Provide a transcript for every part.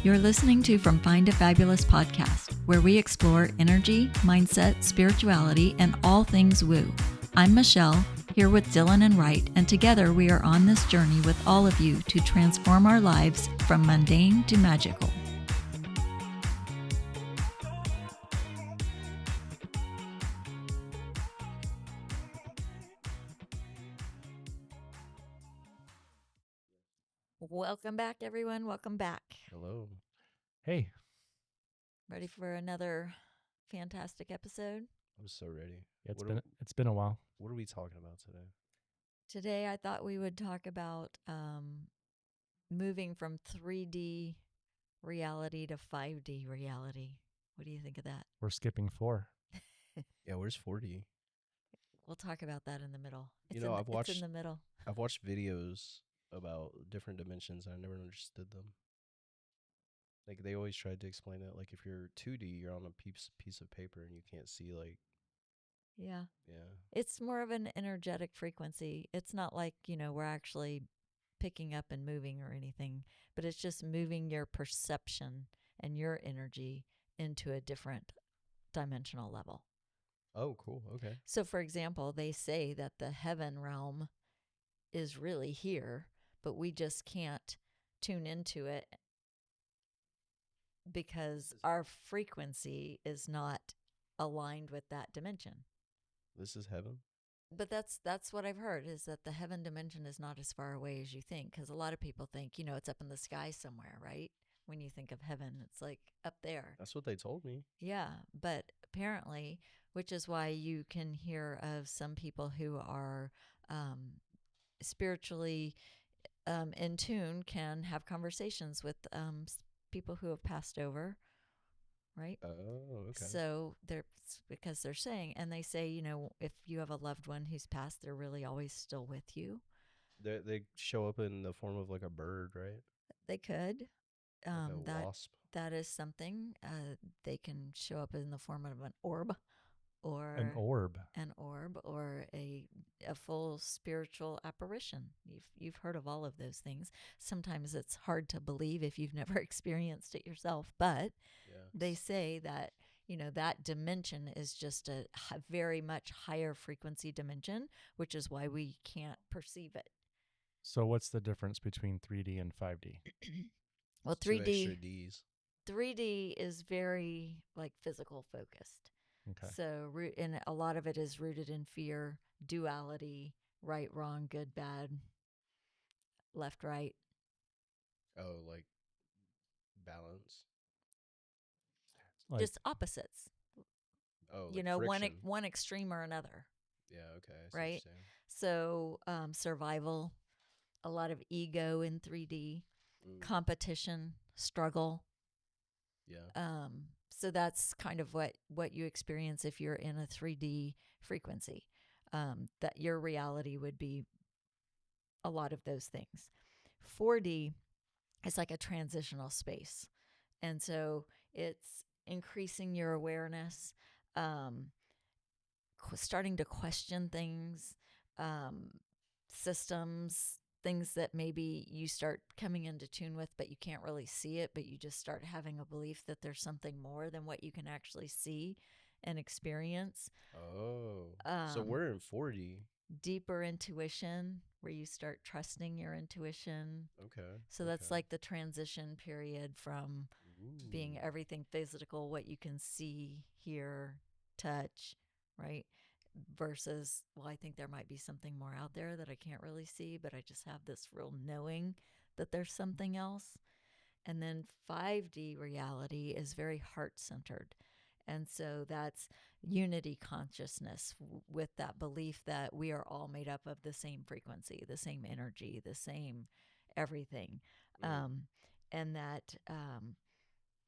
You're listening to From Find to Fabulous podcast, where we explore energy, mindset, spirituality, and all things woo. I'm Michelle, here with Dillon and Wright, and together we are on this journey with all of you to transform our lives from mundane to magical. Welcome back, everyone. Welcome back. Hello. Hey. Ready for another fantastic episode? I'm so ready. It's been a while. What are we talking about today? Today, I thought we would talk about moving from 3D reality to 5D reality. What do you think of that? We're skipping 4. Yeah, where's 4D? We'll talk about that in the middle. It's It's in the middle. I've watched videos about different dimensions, and I never understood them. Like, they always tried to explain it. Like, if you're 2D, you're on a piece of paper, and you can't see, like... Yeah. Yeah. It's more of an energetic frequency. It's not like, we're actually picking up and moving or anything, but it's just moving your perception and your energy into a different dimensional level. Oh, cool. Okay. So, for example, they say that the heaven realm is really here, but we just can't tune into it because our frequency is not aligned with that dimension. This is heaven? But that's what I've heard, is that the heaven dimension is not as far away as you think, because a lot of people think, it's up in the sky somewhere, right? When you think of heaven, it's like up there. That's what they told me. Yeah, but apparently, which is why you can hear of some people who are spiritually in tune, can have conversations with people who have passed over, right? Oh, okay. So because they're saying, and they say, if you have a loved one who's passed, they're really always still with you. They show up in the form of like a bird, right? They could. Like a wasp. That is something. They can show up in the form of an orb, or An orb, or a full spiritual apparition. You've heard of all of those things. Sometimes it's hard to believe if you've never experienced it yourself, but they say that that dimension is just a very much higher frequency dimension, which is why we can't perceive it. So what's the difference between 3D and 5D? Well, 2 extra Ds. 3D is very physical focused. Okay. So, and a lot of it is rooted in fear, duality, right, wrong, good, bad, left, right. Oh, like balance. Just opposites. Oh, like one extreme or another. Yeah, okay. I see right? So, survival, a lot of ego in 3D, competition, struggle. Yeah. So that's kind of what you experience if you're in a 3D frequency. That your reality would be a lot of those things. 4D is like a transitional space. And so it's increasing your awareness, starting to question things, systems, things that maybe you start coming into tune with, but you can't really see it, but you just start having a belief that there's something more than what you can actually see and experience. Oh, so we're in 4D. Deeper intuition, where you start trusting your intuition. Okay. So that's like the transition period from being everything physical, what you can see, hear, touch, right? Versus, well, I think there might be something more out there that I can't really see, but I just have this real knowing that there's something else. And then 5D reality is very heart-centered. And so that's unity consciousness, with that belief that we are all made up of the same frequency, the same energy, the same everything. And that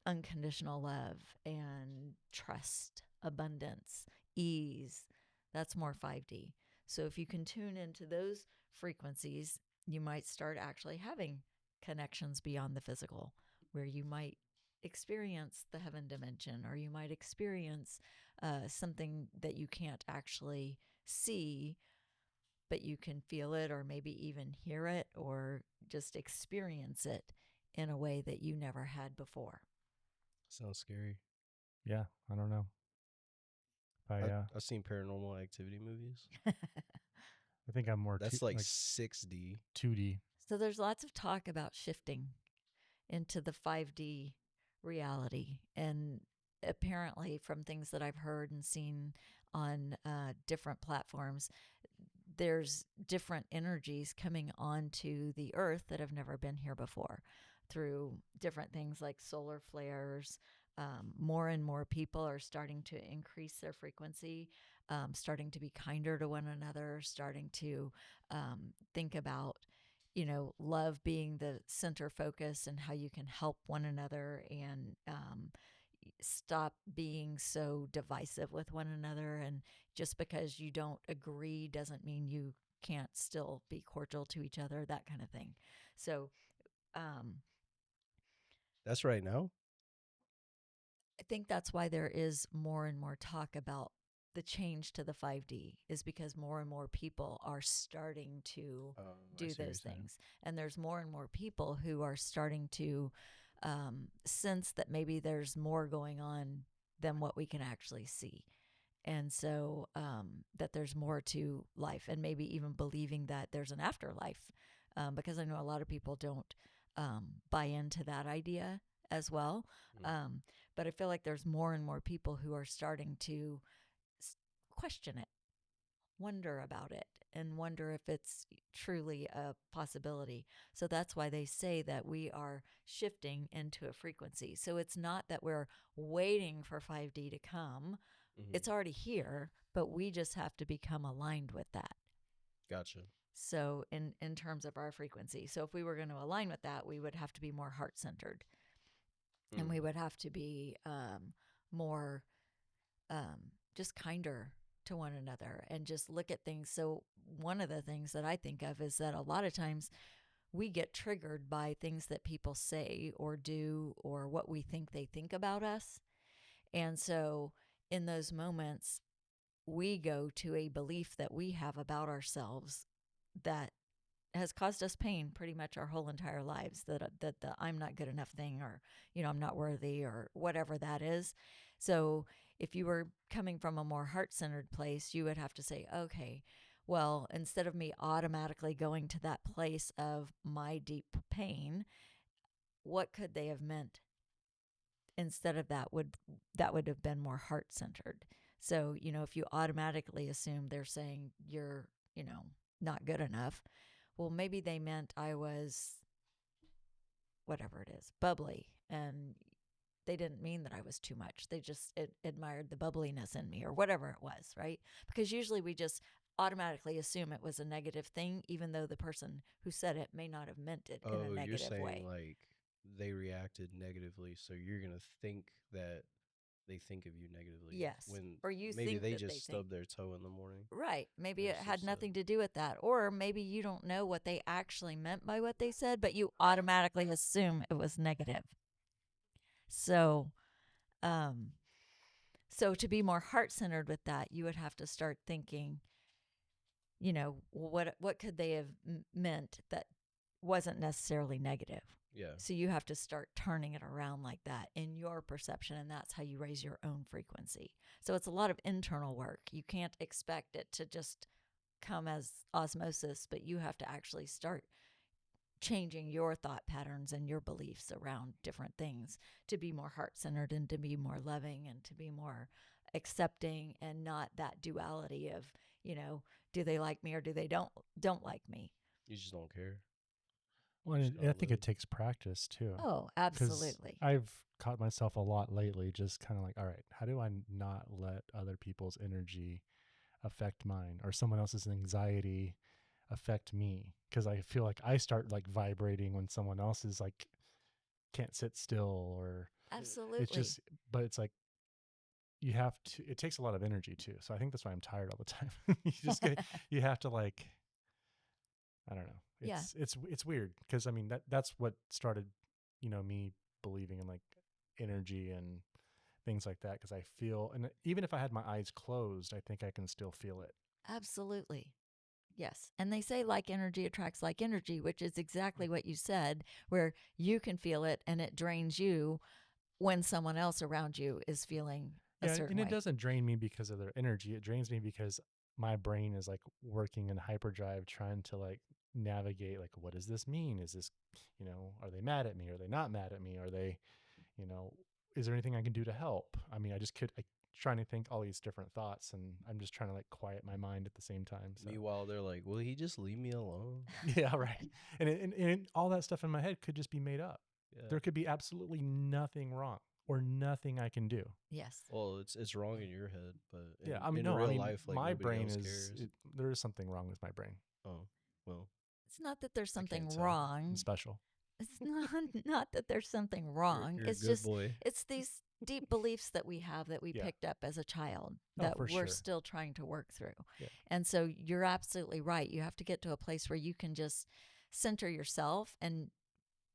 unconditional love and trust, abundance, ease, that's more 5D. So if you can tune into those frequencies, you might start actually having connections beyond the physical, where you might experience the heaven dimension, or you might experience something that you can't actually see, but you can feel it, or maybe even hear it, or just experience it in a way that you never had before. Sounds scary. Yeah, I don't know. I've seen Paranormal Activity movies. I think I'm more That's like 6D. 2D. So there's lots of talk about shifting into the 5D reality. And apparently, from things that I've heard and seen on different platforms, there's different energies coming onto the earth that have never been here before through different things like solar flares. More and more people are starting to increase their frequency, starting to be kinder to one another, starting to think about, love being the center focus and how you can help one another and stop being so divisive with one another. And just because you don't agree doesn't mean you can't still be cordial to each other, that kind of thing. So, That's right now. I think that's why there is more and more talk about the change to the 5D, is because more and more people are starting to do those things. And there's more and more people who are starting to sense that maybe there's more going on than what we can actually see. And so that there's more to life, and maybe even believing that there's an afterlife, because I know a lot of people don't buy into that idea as well. But I feel like there's more and more people who are starting to question it, wonder about it, and wonder if it's truly a possibility. So that's why they say that we are shifting into a frequency. So it's not that we're waiting for 5D to come. It's already here, but we just have to become aligned with that. Gotcha. So in terms of our frequency. So if we were going to align with that, we would have to be more heart-centered. And we would have to be more just kinder to one another and just look at things. So one of the things that I think of is that a lot of times we get triggered by things that people say or do, or what we think they think about us. And so in those moments, we go to a belief that we have about ourselves that has caused us pain pretty much our whole entire lives, that the I'm not good enough thing, or I'm not worthy, or whatever that is. So if you were coming from a more heart-centered place, you would have to say, okay, well, instead of me automatically going to that place of my deep pain, what could they have meant instead of that would have been more heart-centered. So if you automatically assume they're saying you're not good enough, well, maybe they meant I was, whatever it is, bubbly, and they didn't mean that I was too much. They just admired the bubbliness in me, or whatever it was, right? Because usually we just automatically assume it was a negative thing, even though the person who said it may not have meant it in a negative you're saying way. Like they reacted negatively, so you're gonna think that they think of you negatively. Yes. When Or you maybe think they that just stubbed their toe in the morning. Right. Maybe They're it had so nothing sad. to do with that. Or maybe you don't know what they actually meant by what they said, but you automatically assume it was negative. So, so to be more heart-centered with that, you would have to start thinking, what could they have meant that wasn't necessarily negative? Yeah. So you have to start turning it around like that in your perception, and that's how you raise your own frequency. So it's a lot of internal work. You can't expect it to just come as osmosis, but you have to actually start changing your thought patterns and your beliefs around different things to be more heart-centered and to be more loving and to be more accepting, and not that duality of, do they like me or do they don't like me? You just don't care. Well, Just I gotta think live. it takes practice too. Oh, 'Cause absolutely. I've caught myself a lot lately just kind of like, all right, how do I not let other people's energy affect mine, or someone else's anxiety affect me? Because I feel like I start like vibrating when someone else is like can't sit still, or Absolutely. it's just, but it's like you have to, it takes a lot of energy too. So I think that's why I'm tired all the time. You have to like, I don't know. It's weird, because I mean that's what started, me believing in like energy and things like that, because I feel, and even if I had my eyes closed, I think I can still feel it. Absolutely. Yes. And they say like energy attracts like energy, which is exactly what you said, where you can feel it and it drains you when someone else around you is feeling a certain and way. it doesn't drain me because of their energy. It drains me because my brain is like working in hyperdrive, trying to like navigate, like, what does this mean? Is this, are they mad at me? Are they not mad at me? Are they, is there anything I can do to help? I mean, trying to think all these different thoughts, and I'm just trying to like quiet my mind at the same time. So. Meanwhile, they're like, will he just leave me alone? Yeah, right. And all that stuff in my head could just be made up. Yeah. There could be absolutely nothing wrong or nothing I can do. Yes. Well, it's wrong in your head, but In real real life, like, my nobody brain else cares. there is something wrong with my brain. Oh, well, It's not that there's something can't tell. wrong. I'm special. It's not that there's something wrong. You're It's a good just boy. it's these deep beliefs that we have that we Yeah. picked up as a child Oh, that for we're sure. still trying to work through. Yeah. And so you're absolutely right. You have to get to a place where you can just center yourself, and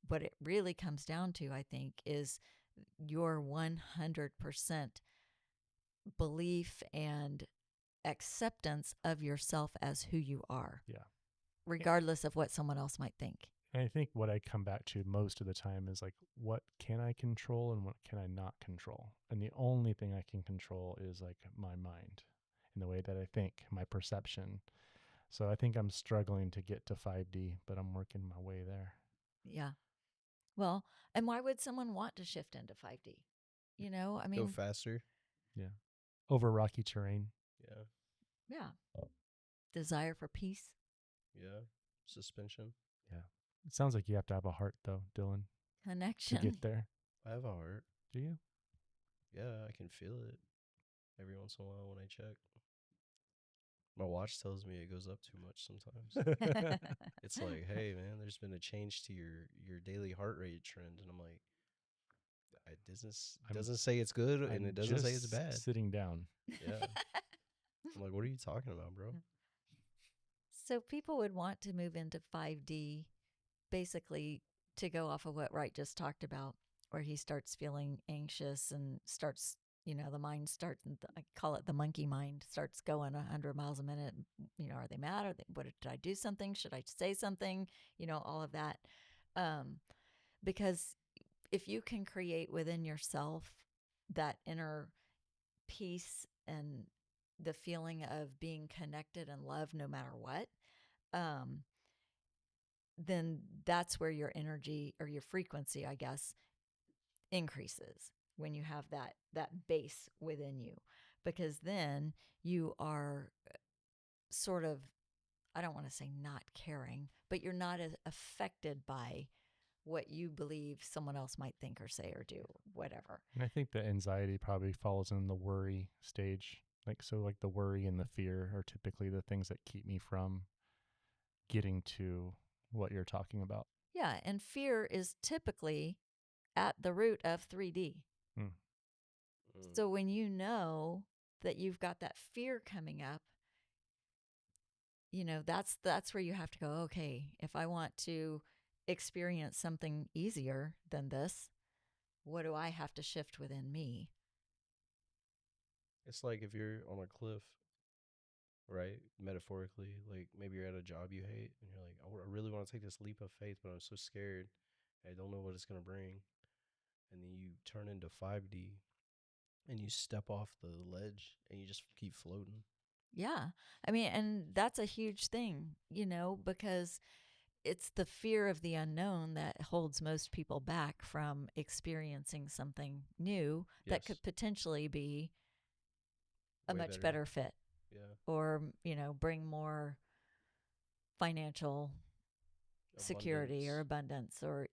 what it really comes down to, I think, is your 100% belief and acceptance of yourself as who you are. Yeah. Regardless of what someone else might think. And I think what I come back to most of the time is like, what can I control and what can I not control? And the only thing I can control is like my mind and the way that I think, my perception. So I think I'm struggling to get to 5D, but I'm working my way there. Yeah. Well, and why would someone want to shift into 5D? I mean, Go faster. Yeah. Over rocky terrain. Yeah. yeah. Desire for peace. Yeah. Suspension. Yeah. It sounds like you have to have a heart though, Dillon, to Connection. get there. I have a heart. Do you? Yeah, I can feel it every once in a while when I check. My watch tells me it goes up too much sometimes. It's like, hey man, there's been a change to your daily heart rate trend, and I'm like, it doesn't say it's good, and it doesn't say it's bad. Sitting down. Yeah. I'm like, what are you talking about, bro? So people would want to move into 5D basically to go off of what Wright just talked about, where he starts feeling anxious and starts, the mind starts, I call it the monkey mind, starts going 100 miles a minute. Are they mad? Did I do something? Should I say something? All of that. Because if you can create within yourself that inner peace and the feeling of being connected and loved no matter what, then that's where your energy or your frequency, I guess, increases when you have that base within you, because then you are sort of, I don't want to say not caring, but you're not as affected by what you believe someone else might think or say or do, whatever. And I think the anxiety probably falls in the worry stage. Like the worry and the fear are typically the things that keep me from getting to what you're talking about. Yeah, and fear is typically at the root of 3D. So when you know that you've got that fear coming up, that's where you have to go, okay, if I want to experience something easier than this, what do I have to shift within me? It's like if you're on a cliff, right? Metaphorically, like maybe you're at a job you hate and you're like, I really want to take this leap of faith, but I'm so scared. I don't know what it's going to bring. And then you turn into 5D and you step off the ledge and you just keep floating. Yeah. I mean, and that's a huge thing, because it's the fear of the unknown that holds most people back from experiencing something new that could potentially be a much better fit. Yeah. Or, bring more financial security or abundance or,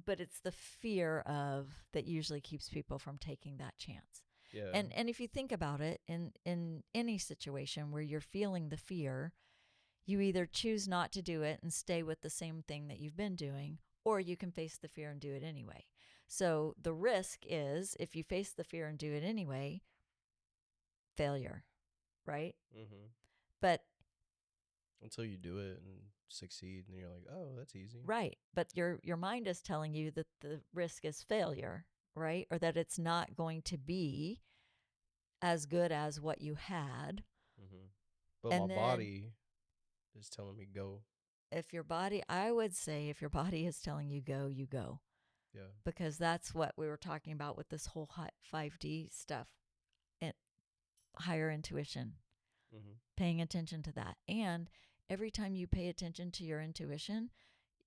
but it's the fear of that usually keeps people from taking that chance. Yeah. And if you think about it, in any situation where you're feeling the fear, you either choose not to do it and stay with the same thing that you've been doing, or you can face the fear and do it anyway. So the risk is, if you face the fear and do it anyway, failure, right? Mm-hmm. But until you do it and succeed, and you're like, oh, that's easy. Right. But your mind is telling you that the risk is failure, right? Or that it's not going to be as good as what you had. Mm-hmm. But my body is telling me go. I would say if your body is telling you go, you go. Yeah. Because that's what we were talking about with this whole 5D stuff, and higher intuition, paying attention to that. And every time you pay attention to your intuition,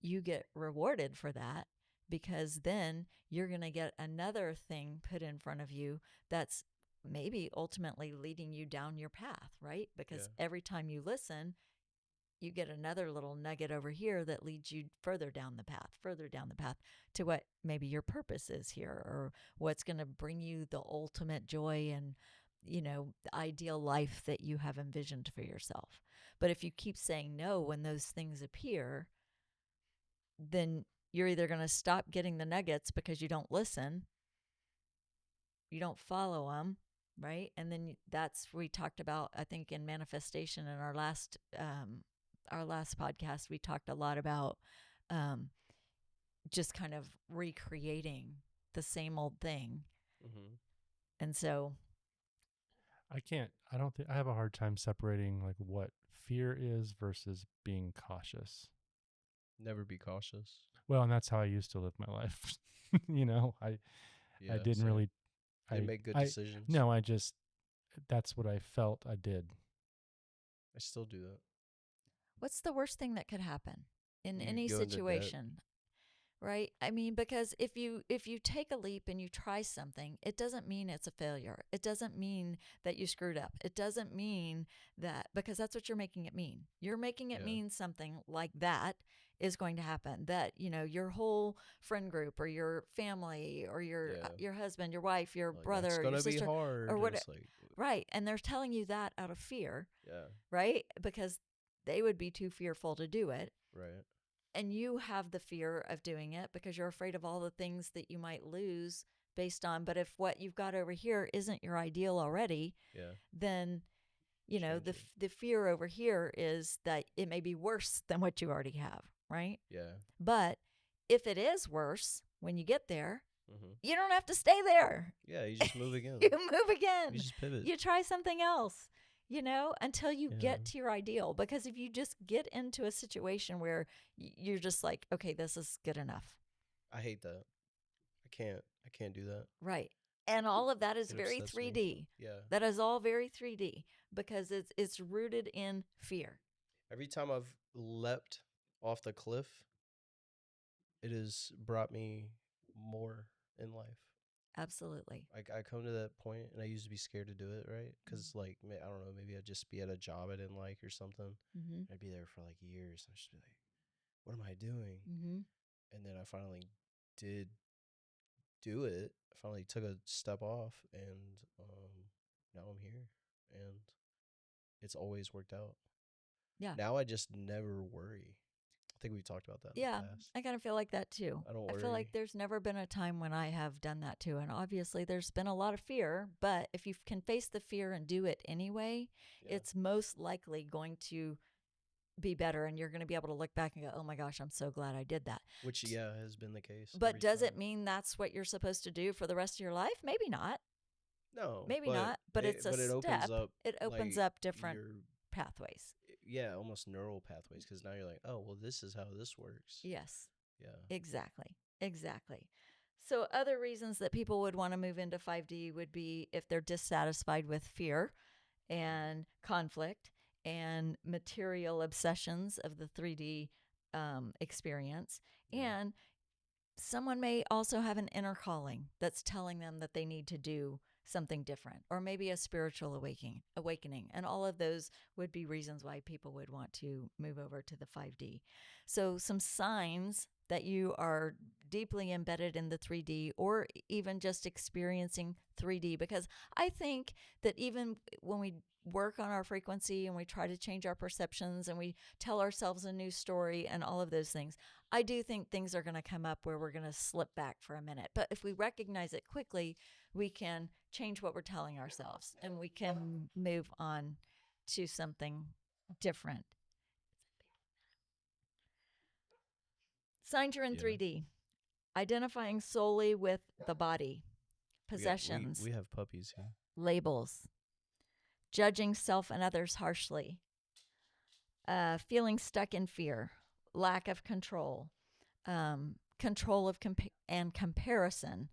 you get rewarded for that, because then you're going to get another thing put in front of you that's maybe ultimately leading you down your path, right? Because every time you listen, you get another little nugget over here that leads you further down the path to what maybe your purpose is here, or what's going to bring you the ultimate joy and, the ideal life that you have envisioned for yourself. But if you keep saying no when those things appear, then you're either going to stop getting the nuggets because you don't listen, you don't follow them, right? And then that's we talked about, I think, in manifestation in our last podcast, we talked a lot about just kind of recreating the same old thing. And so I don't think I have a hard time separating like what fear is versus being cautious. Never be cautious. Well, and that's how I used to live my life. I didn't same. really. I make good decisions. No, that's what I felt I did. I still do that. What's the worst thing that could happen in any situation? Right? I mean, because if you take a leap and you try something, it doesn't mean it's a failure. It doesn't mean that you screwed up. It doesn't mean that, because that's what you're making it mean. You're making it mean something like that is going to happen, that, your whole friend group or your family or your husband, your wife, your brother, it's gonna your sister, be hard, or whatever. Right. And they're telling you that out of fear. Yeah. Right? Because they would be too fearful to do it. Right. And you have the fear of doing it because you're afraid of all the things that you might lose based on. But if what you've got over here isn't your ideal already, then, the fear over here is that it may be worse than what you already have, right? Yeah. But if it is worse when you get there, you don't have to stay there. Yeah, you just move again. You move again. You just pivot. You try something else. Until you get to your ideal. Because if you just get into a situation where you're just like, okay, this is good enough. I hate that. I can't do that. Right. And all of that is very 3D. Me. Yeah. That is all very 3D because it's rooted in fear. Every time I've leapt off the cliff, it has brought me more in life. Absolutely. I come to that point, and I used to be scared to do it, right? Because, I don't know, maybe I'd just be at a job I didn't like or something. I'd be there for, years, and I'd just be like, what am I doing? And then I finally did do it. I finally took a step off, and now I'm here, and it's always worked out. Yeah. Now I just never worry. I think we talked about that in the past. I kind of feel like that too. I don't worry. I feel like there's never been a time when I have done that too. And obviously there's been a lot of fear, but if you can face the fear and do it anyway, it's most likely going to be better. And you're going to be able to look back and go, oh my gosh, I'm so glad I did that. Which, has been the case. But does it mean that's what you're supposed to do for the rest of your life? Maybe not. No. Maybe not. But it's a step. It opens up different pathways. Yeah, almost neural pathways, because now you're like, oh, well, this is how this works. Yes. Yeah. Exactly. So other reasons that people would want to move into 5D would be if they're dissatisfied with fear and conflict and material obsessions of the 3D experience. And someone may also have an inner calling that's telling them that they need to do something different, or maybe a spiritual awakening. And all of those would be reasons why people would want to move over to the 5D. So some signs that you are deeply embedded in the 3D, or even just experiencing 3D, because I think that even when we work on our frequency and we try to change our perceptions and we tell ourselves a new story and all of those things, I do think things are going to come up where we're going to slip back for a minute. But if we recognize it quickly, we can change what we're telling ourselves and we can move on to something different. Signs you're in 3D. Identifying solely with the body. Possessions. We have puppies here. Labels. Judging self and others harshly. feeling stuck in fear, lack of control, control of and comparison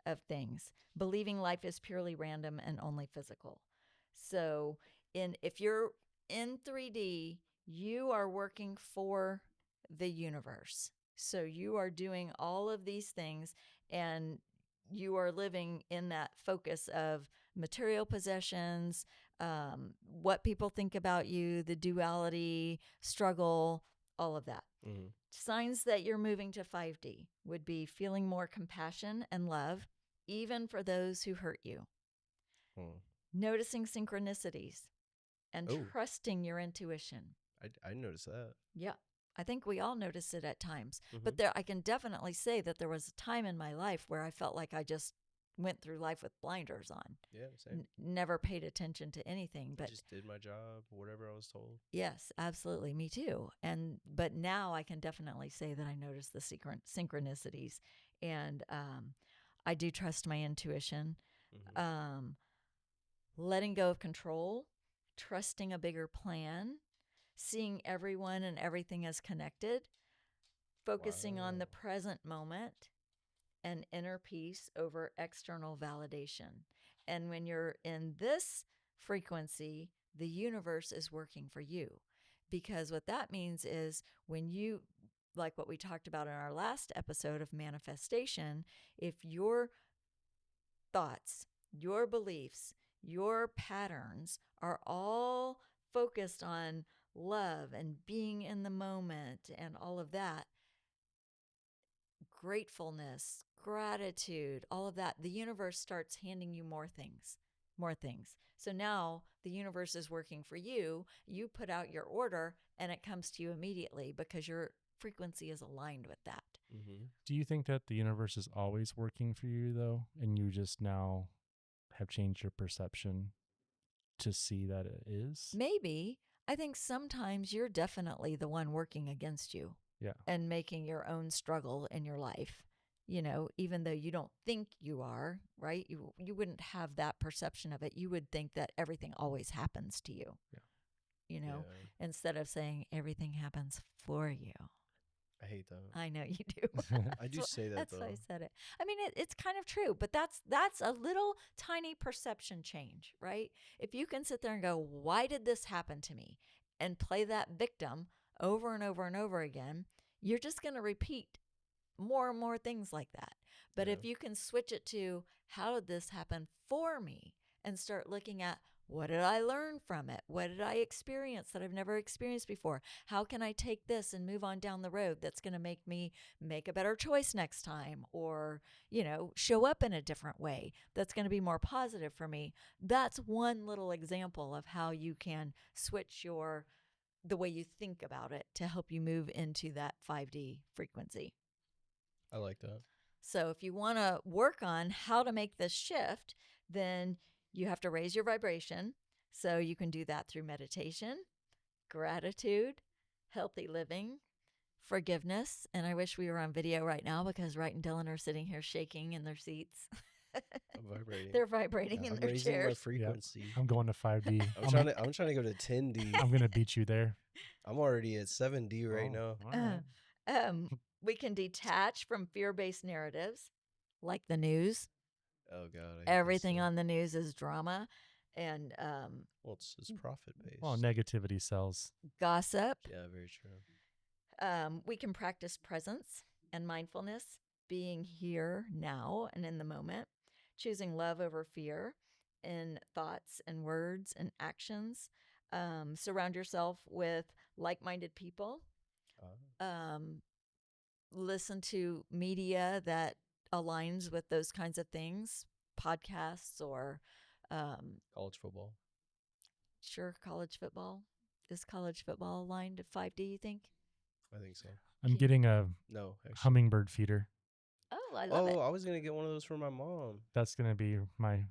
of things, believing life is purely random and only physical. So if you're in 3D, you are working for the universe. So you are doing all of these things, and you are living in that focus of material possessions, what people think about you, the duality, struggle, all of that. Mm-hmm. Signs that you're moving to 5D would be feeling more compassion and love, even for those who hurt you. Noticing synchronicities and trusting your intuition. I noticed that. Yeah. I think we all notice it at times. Mm-hmm. But I can definitely say that there was a time in my life where I felt like I just went through life with blinders on. Yeah, same. Never paid attention to anything. But I just did my job, whatever I was told. Yes, absolutely. Me too. But now I can definitely say that I notice the synchronicities, and I do trust my intuition. Mm-hmm. Letting go of control, trusting a bigger plan, seeing everyone and everything as connected, focusing on the present moment, and inner peace over external validation. And when you're in this frequency, the universe is working for you. Because what that means is when you, like what we talked about in our last episode of manifestation, if your thoughts, your beliefs, your patterns are all focused on love and being in the moment and all of that, gratefulness, gratitude, all of that, the universe starts handing you more things. So now the universe is working for you. You put out your order and it comes to you immediately because your frequency is aligned with that. Mm-hmm. Do you think that the universe is always working for you, though, and you just now have changed your perception to see that it is? Maybe. I think sometimes you're definitely the one working against you. Yeah. And making your own struggle in your life, even though you don't think you are, right? You wouldn't have that perception of it. You would think that everything always happens to you. Yeah. Instead of saying everything happens for you. I hate that. I know you do. I do say that, that's though. That's why I said it. I mean, it's kind of true, but that's a little tiny perception change, right? If you can sit there and go, why did this happen to me? And play that victim over and over and over again, you're just going to repeat more and more things like that. But if you can switch it to, how did this happen for me? And start looking at, what did I learn from it? What did I experience that I've never experienced before? How can I take this and move on down the road that's going to make me make a better choice next time, or, show up in a different way that's going to be more positive for me? That's one little example of how you can switch the way you think about it to help you move into that 5D frequency. I like that. So if you want to work on how to make this shift, then you have to raise your vibration. So you can do that through meditation, gratitude, healthy living, forgiveness. And I wish we were on video right now because Wright and Dillon are sitting here shaking in their seats. I'm vibrating. They're vibrating in I'm their raising chairs. my frequency. I'm going to 5D. I'm trying to go to 10D. I'm going to beat you there. I'm already at 7D right now. Right. We can detach from fear-based narratives like the news. Oh, God. Everything on the news is drama. And well, it's profit-based. Well, negativity sells. Gossip. Yeah, very true. We can practice presence and mindfulness, being here now and in the moment, choosing love over fear in thoughts and words and actions. Surround yourself with like-minded people. Listen to media that aligns with those kinds of things, podcasts or college football. Sure, college football. Is college football aligned to 5D, you think? I think so. I'm getting a hummingbird feeder. Oh, I love it. I was going to get one of those for my mom. That's going to be my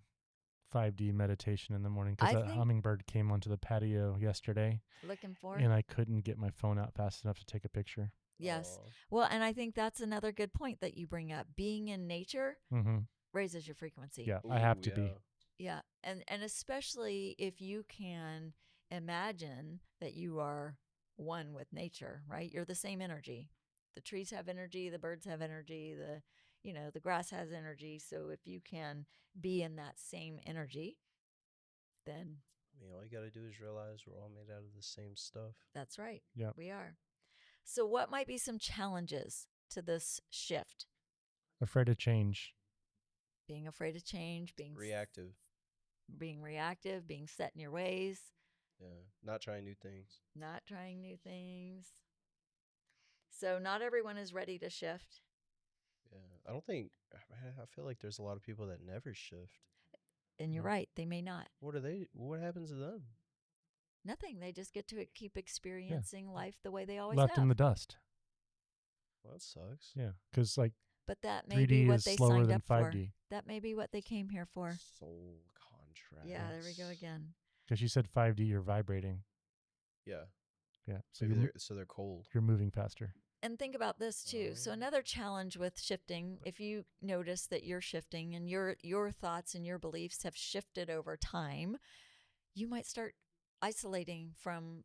5D meditation in the morning, because that hummingbird came onto the patio yesterday. Looking for it. And I couldn't get my phone out fast enough to take a picture. Yes. Well, and I think that's another good point that you bring up. Being in nature raises your frequency. Yeah, I have to be. Yeah. And especially if you can imagine that you are one with nature, right? You're the same energy. The trees have energy, the birds have energy, the grass has energy. So if you can be in that same energy, then I mean, all you got to do is realize we're all made out of the same stuff. that's right. Yep. We are. So what might be some challenges to this shift? Afraid of change. Being afraid of change, being Reactive. being set in your ways, Yeah. Not trying new things. not trying new things. So not everyone is ready to shift. Yeah. I don't think, I feel like there's a lot of people that never shift. And you're right, they may not. What happens to them? Nothing. They just get to keep experiencing life the way they always Left have. in the dust. Well, that sucks. Yeah, because like But that may be 3D what is they slower signed than up for. 5D. That may be what they came here for. Soul contract. Yeah, there we go again. Because you said 5D, you're vibrating. Yeah. Yeah, so So they're cold. you're moving faster. And think about this too. So another challenge with shifting, if you notice that you're shifting and your thoughts and your beliefs have shifted over time, you might start isolating from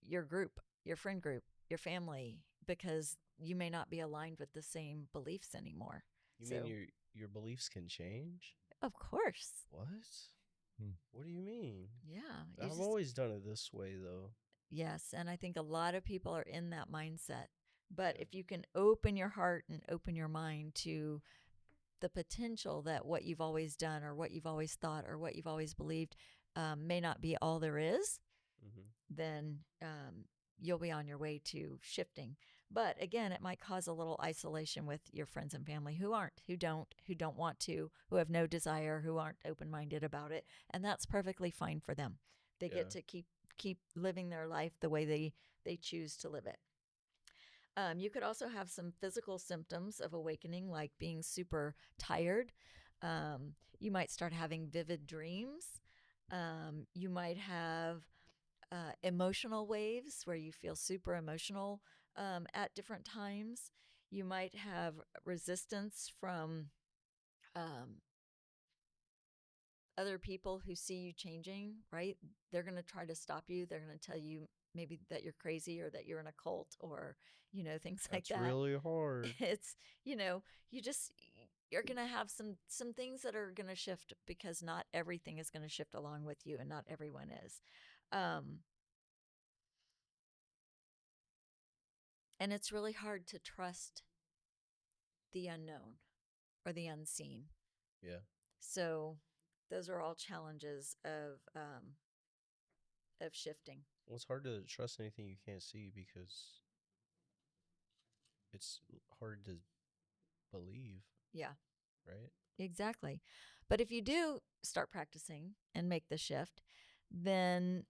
your group, your friend group, your family, because you may not be aligned with the same beliefs anymore. You mean your beliefs can change? Of course. What? Hmm. What do you mean? Yeah. I've always done it this way, though. Yes, and I think a lot of people are in that mindset. But Yeah. if you can open your heart and open your mind to the potential that what you've always done or what you've always thought or what you've always believed may not be all there is, then you'll be on your way to shifting. But again, it might cause a little isolation with your friends and family who don't want to, who have no desire, who aren't open-minded about it, and that's perfectly fine for them. They get to keep living their life the way they choose to live it. You could also have some physical symptoms of awakening, like being super tired. You might start having vivid dreams. You might have emotional waves where you feel super emotional at different times. You might have resistance from other people who see you changing, right? They're going to try to stop you. They're going to tell you maybe that you're crazy or that you're in a cult or, things like that. That's really hard. It's, you're going to have some things that are going to shift because not everything is going to shift along with you and not everyone is. And it's really hard to trust the unknown or the unseen. Yeah. So those are all challenges of shifting. Well, it's hard to trust anything you can't see because it's hard to believe. Yeah. Right? Exactly. But if you do start practicing and make the shift, then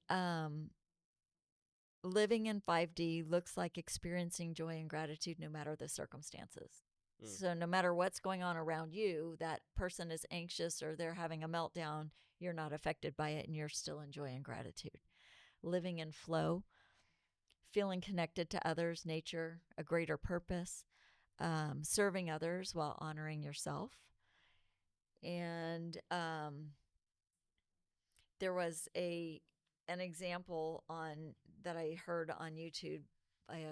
living in 5D looks like experiencing joy and gratitude no matter the circumstances. So no matter what's going on around you, that person is anxious or they're having a meltdown, you're not affected by it and you're still enjoying gratitude. Living in flow, feeling connected to others, nature, a greater purpose, serving others while honoring yourself. And there was an example that I heard on YouTube by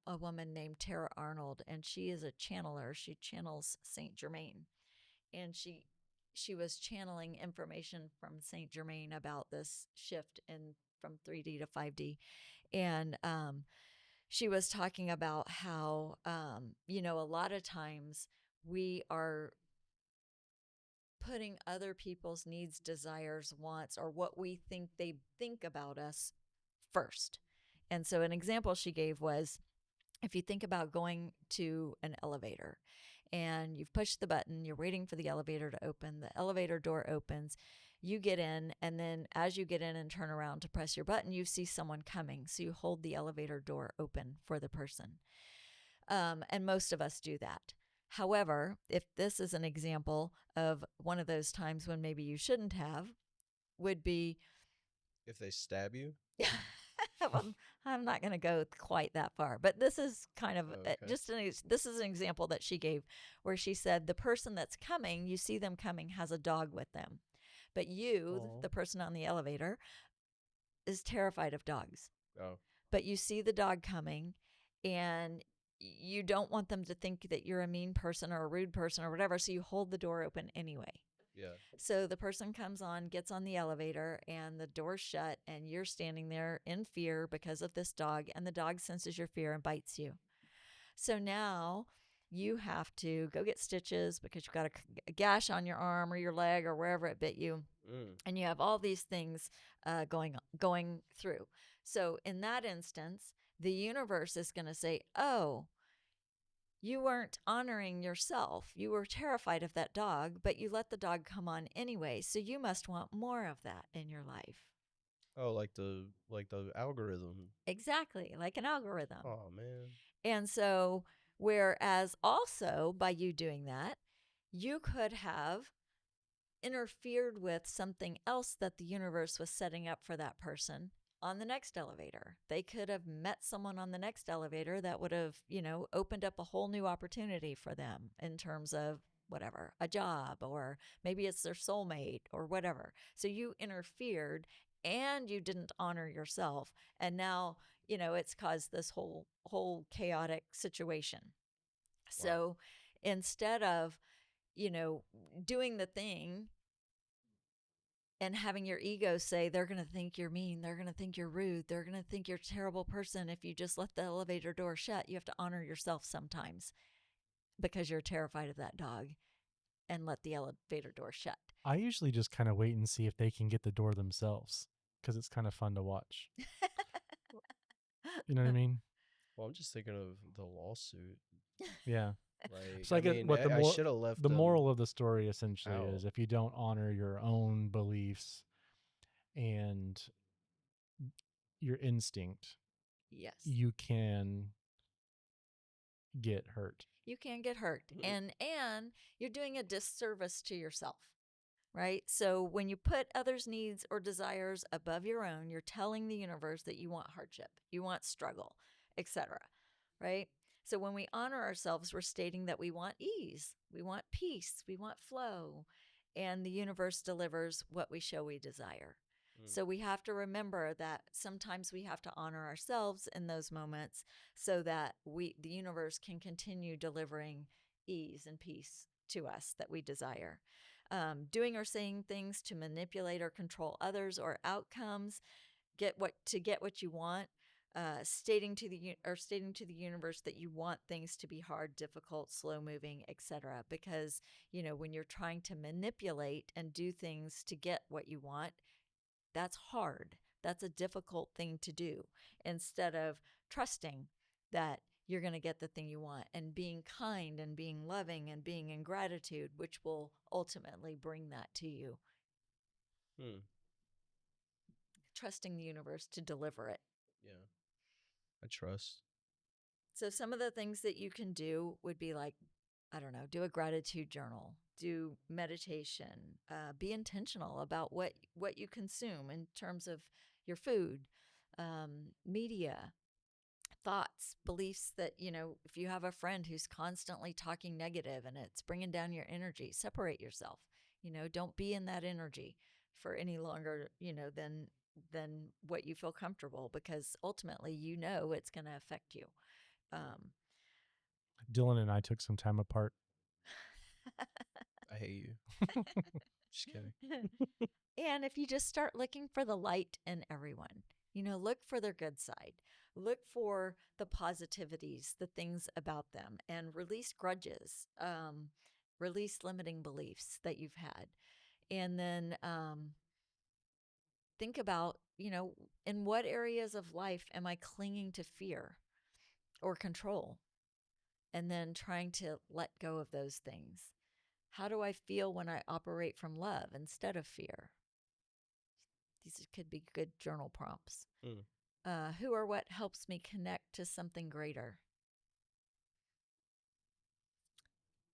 a woman named Tara Arnold, and she is a channeler. She channels Saint Germain, and she was channeling information from Saint Germain about this shift from 3D to 5D, and she was talking about how a lot of times we are putting other people's needs, desires, wants, or what we think they think about us first. And so an example she gave was, if you think about going to an elevator and you've pushed the button, you're waiting for the elevator to open, the elevator door opens, you get in, and then as you get in and turn around to press your button, you see someone coming. So you hold the elevator door open for the person. And most of us do that. However, if this is an example of one of those times when maybe you shouldn't have, would be if they stab you. I'm not going to go quite that far, but this is kind of this is an example that she gave where she said the person that's coming, you see them coming, has a dog with them, but you, the person on the elevator, is terrified of dogs. Oh. but you see the dog coming, and you don't want them to think that you're a mean person or a rude person or whatever, so you hold the door open anyway. Yeah. So the person comes on, gets on the elevator, and the door's shut, and you're standing there in fear because of this dog, and the dog senses your fear and bites you. So now you have to go get stitches because you've got a gash on your arm or your leg or wherever it bit you. And you have all these things going through. So in that instance, the universe is going to say, oh, you weren't honoring yourself. You were terrified of that dog, but you let the dog come on anyway. So you must want more of that in your life. Oh, like the algorithm. Exactly, like an algorithm. Oh man. And so, whereas also by you doing that, you could have interfered with something else that the universe was setting up for that person on the next elevator. They could have met someone on the next elevator that would have, opened up a whole new opportunity for them in terms of whatever, a job, or maybe it's their soulmate or whatever. So you interfered and you didn't honor yourself. And now, it's caused this whole chaotic situation. Wow. So instead of, doing the thing and having your ego say, they're going to think you're mean, they're going to think you're rude, they're going to think you're a terrible person if you just let the elevator door shut, you have to honor yourself sometimes because you're terrified of that dog and let the elevator door shut. I usually just kind of wait and see if they can get the door themselves because it's kind of fun to watch. You know what I mean? Well, I'm just thinking of the lawsuit. Yeah. Like, So I guess what I should have left the them moral of the story essentially out. is if you don't honor your own beliefs and your instinct, Yes. you can get hurt. You can get hurt. And you're doing a disservice to yourself. Right? So when you put others' needs or desires above your own, you're telling the universe that you want hardship, you want struggle, etc. Right? So when we honor ourselves, we're stating that we want ease, we want peace, we want flow, and the universe delivers what we show we desire. So we have to remember that sometimes we have to honor ourselves in those moments so that the universe can continue delivering ease and peace to us that we desire. Doing or saying things to manipulate or control others or outcomes, get what you want, stating to the universe that you want things to be hard, difficult, slow moving, etc. Because when you're trying to manipulate and do things to get what you want, that's hard. That's a difficult thing to do. Instead of trusting that you're going to get the thing you want and being kind and being loving and being in gratitude, which will ultimately bring that to you. Trusting the universe to deliver it. Yeah. I trust. So some of the things that you can do would be like, I don't know, do a gratitude journal, do meditation, be intentional about what you consume in terms of your food, media, thoughts, beliefs that, if you have a friend who's constantly talking negative and it's bringing down your energy, separate yourself. Don't be in that energy for any longer, than what you feel comfortable, because ultimately, it's going to affect you. Dillon and I took some time apart. I hate you. Just kidding. And if you just start looking for the light in everyone, look for their good side, look for the positivities, the things about them, and release grudges, release limiting beliefs that you've had. And then think about, in what areas of life am I clinging to fear or control? And then trying to let go of those things. How do I feel when I operate from love instead of fear? These could be good journal prompts. Who or what helps me connect to something greater?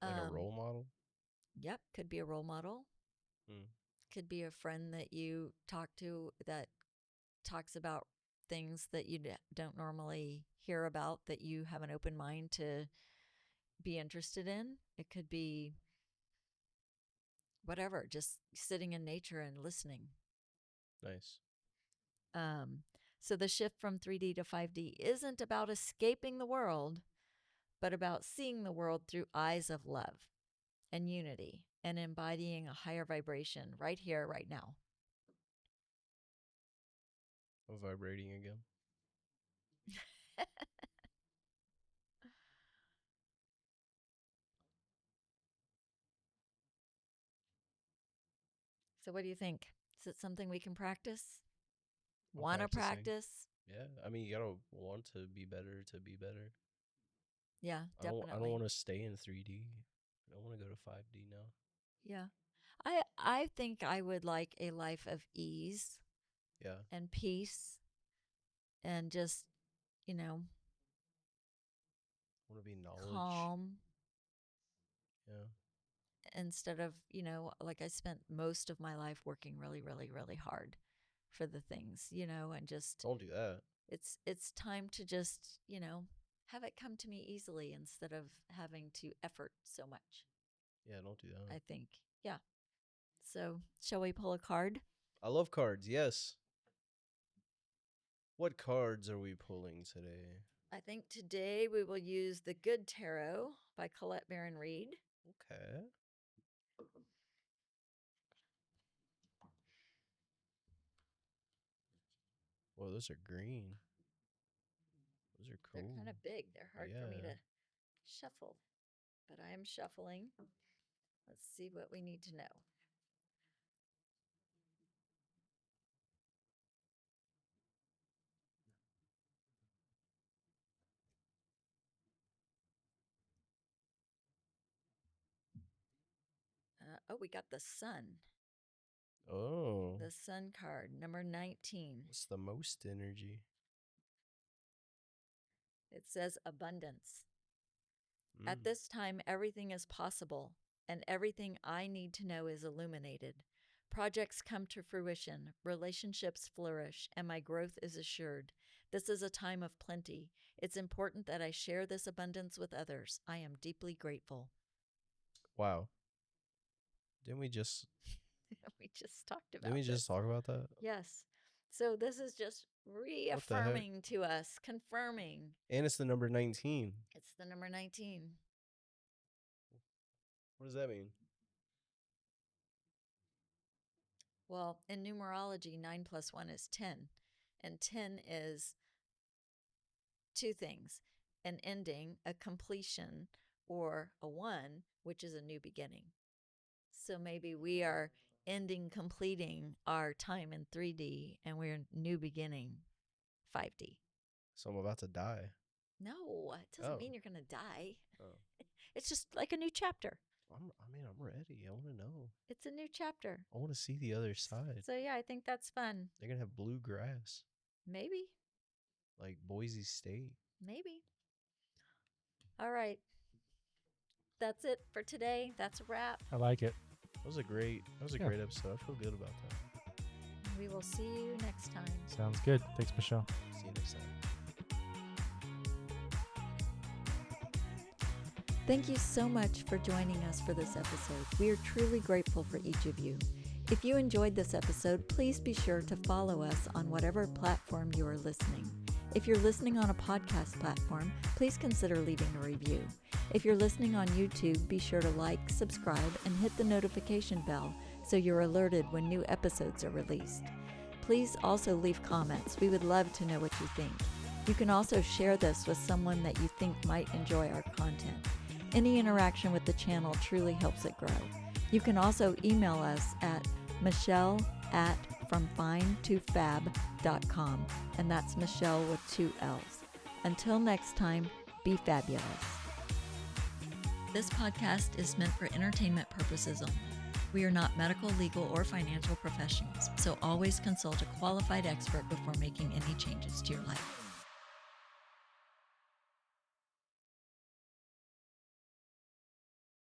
Like a role model? Yep, could be a role model. Could be a friend that you talk to that talks about things that you don't normally hear about, that you have an open mind to be interested in. It could be whatever, just sitting in nature and listening. Nice. So the shift from 3D to 5D isn't about escaping the world, but about seeing the world through eyes of love and unity and embodying a higher vibration right here, right now. I'm vibrating again. So what do you think? Is it something we can practice? I'm Want to practicing. practice? Yeah, I mean, you gotta want to be better to be better. Yeah, I don't definitely. want to stay in 3D. I want to go to 5D now. Yeah. I think I would like a life of ease Yeah. and peace and just, you know, I want to be knowledge. calm Yeah. instead of, like I spent most of my life working really, really, really hard for the things, and just Don't do that. it's time to just, have it come to me easily instead of having to effort so much. Yeah, don't do that. I think. Yeah. So, shall we pull a card? I love cards. Yes. What cards are we pulling today? I think today we will use the Good Tarot by Colette Baron Reed. Okay. Well, those are green. Those are cool. They're kind of big. They're hard for me Yeah. to shuffle, but I am shuffling. Let's see what we need to know. We got the Sun. Oh. The Sun card, number 19. What's the most energy? It says abundance. At this time, everything is possible, and everything I need to know is illuminated. Projects come to fruition, relationships flourish, and my growth is assured. This is a time of plenty. It's important that I share this abundance with others. I am deeply grateful. Wow. Didn't we just We just talked about Didn't we just talk about that? Yes. So this is just reaffirming to us, confirming. And it's the number 19. It's the number 19. What does that mean? Well, in numerology, 9 plus 1 is 10. And 10 is two things: an ending, a completion, or a 1, which is a new beginning. So maybe we are completing our time in 3D, and we're new beginning 5D. So I'm about to die. No, it doesn't mean you're going to die. Oh. It's just like a new chapter. I'm ready. I want to know. It's a new chapter. I want to see the other side. So yeah, I think that's fun. They're going to have blue grass. Maybe. Like Boise State. Maybe. All right. That's it for today. That's a wrap. I like it. That was a great episode. I feel good about that. We will see you next time. Sounds good. Thanks, Michelle. See you next time. Thank you so much for joining us for this episode. We are truly grateful for each of you. If you enjoyed this episode, please be sure to follow us on whatever platform you are listening. If you're listening on a podcast platform, please consider leaving a review. If you're listening on YouTube, be sure to like, subscribe, and hit the notification bell so you're alerted when new episodes are released. Please also leave comments. We would love to know what you think. You can also share this with someone that you think might enjoy our content. Any interaction with the channel truly helps it grow. You can also email us at michelle@fromfinetofab.com, and that's Michelle with 2 L's. Until next time, be fabulous. This podcast is meant for entertainment purposes only. We are not medical, legal, or financial professionals, so always consult a qualified expert before making any changes to your life.